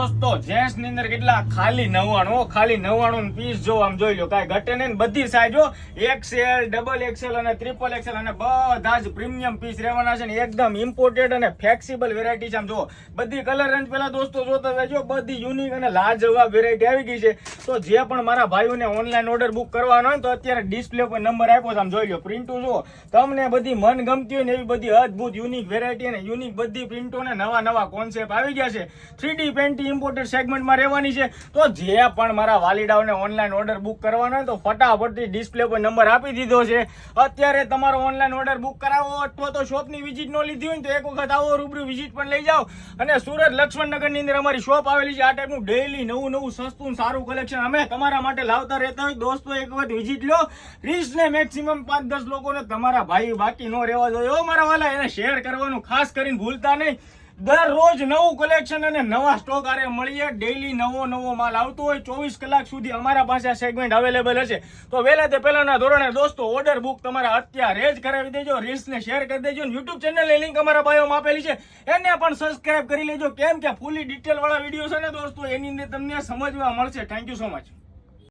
દોસ્તો જેન્ટ્સ ની અંદર કેટલા ખાલી 99 પીસ જો આમ જોઈ લો, કાંઈ ઘટે નહીં. બધી સાઈઝો XL, XXL અને XXL અને બધા જ પ્રીમિયમ પીસ રહેવાના છે ને એકદમ ઇમ્પોર્ટેડ અને ફ્લેક્સિબલ વેરાયટી છે. આમ જો બધી કલર રેન્જ પેલા દોસ્તો જોતા રહેજો, બધી યુનિક અને લાજવાબ વેરાયટી આવી ગઈ છે. તો જે પણ મારા ભાઈઓને ઓનલાઈન ઓર્ડર બુક કરવાનો હોય તો અત્યારે ડિસ્પ્લે પર નંબર આપ્યો છે, આમ જોઈ લો. પ્રિન્ટો જો તમને બધી મન ગમતી હોય ને એવી બધી અદભુત યુનિક વેરાયટી અને યુનિક બધી પ્રિન્ટો ને નવા કોન્સેપ્ટ આવી ગયા છે. 3D પેન્ટી ઇમ્પોર્ટેડ સેગમેન્ટમાં રહેવાની છે. તો જે પણ મારા વાલીડાઓને ઓનલાઈન ઓર્ડર બુક કરવાનો હોય તો ફટાફટથી ડિસ્પ્લે પર નંબર આપી દીધો છે. અત્યારે તમારો ઓનલાઈન ઓર્ડર બુક કરાવો અથવા તો શોપની વિઝિટ ન લીધી હોય તો એક વખત આવો, રૂબરૂ વિઝિટ પણ લઈ જાઓ. અને સુરત લક્ષ્મણનગર ની અંદર અમારી શોપ આવેલી છે. આ ટાઈપનું ડેઈલી નવું સસ્તું સારું કલેક્શન અમે તમારા માટે લાવતા રહેતા હોય. દોસ્તો એક વખત વિઝિટ લો. રીચ ને મેક્સિમમ 5-10 લોકોને તમારા ભાઈ બાકી ન રહેવા દો મારા વાલા, એને શેર કરવાનું ખાસ કરીને ભૂલતા નહીં. દરરોજ નવું કલેક્શન અને નવા સ્ટોક આરે મળીએ. ડેઈલી નવો માલ આવતો હોય. 24 કલાક સુધી અમારા પાસે આ સેગમેન્ટ અવેલેબલ હશે. તો વહેલા તે પહેલાના ધોરણે દોસ્તો ઓર્ડર બુક તમારા અત્યારે જ કરાવી દેજો. રીલ્સને શેર કરી દેજો. યુટ્યુબ ચેનલની લિંક અમારા બાયોમાં આપેલી છે, એને પણ સબસ્ક્રાઇબ કરી લેજો. કેમ કે ફૂલી ડિટેલ વાળા વિડીયો છે ને દોસ્તો, એની અંદર તમને સમજવા મળશે. Thank you so much.